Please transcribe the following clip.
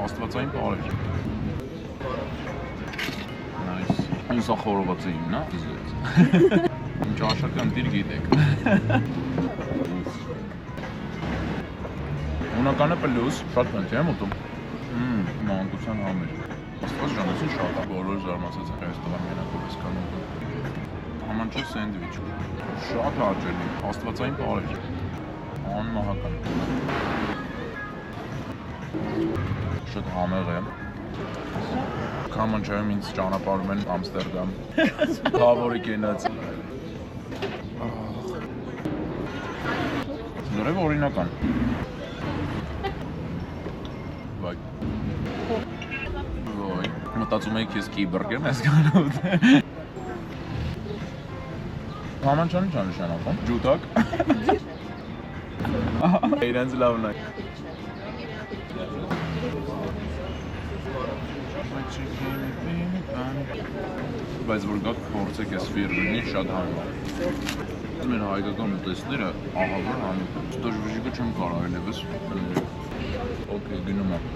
Աստվածային բարեր։ Nice։ Ինձ խորոված է իմն, դիզից։ Ինչ աշական դիր գիտեք։ Ունականը պլյուս, շատ պենթի եմ ուտում։ Մանկության համեր։ Աստված ժամեսին շատ է, բոլոր զարմացած են այս տղա մենակով ես կան ուտում։ Համանչո սենդվիչ։ Շատ հաճելի, աստվածային բարեր։ Անմահական։ Շատ համեղ է։ Կամանչայում ինձ ճանապարհում են Ամստերդամ։ Հավորի կենաց։ Լրիվ օրինական։ Վայ։ Ոյ, մտածում եք ես կիբերգ եմ ես կանով։ Կամանչան ինչ նշանակում։ Ջութակ։ Իրենց լավն է։ Բայց որ գաք փորձեք այս ֆիրմինի շատ համով է։ Մեր հայկական ուտեստները ահավոր համով է։ Դժվարժիկը չեմ կարող այլևս։ Okay, գնում եմ։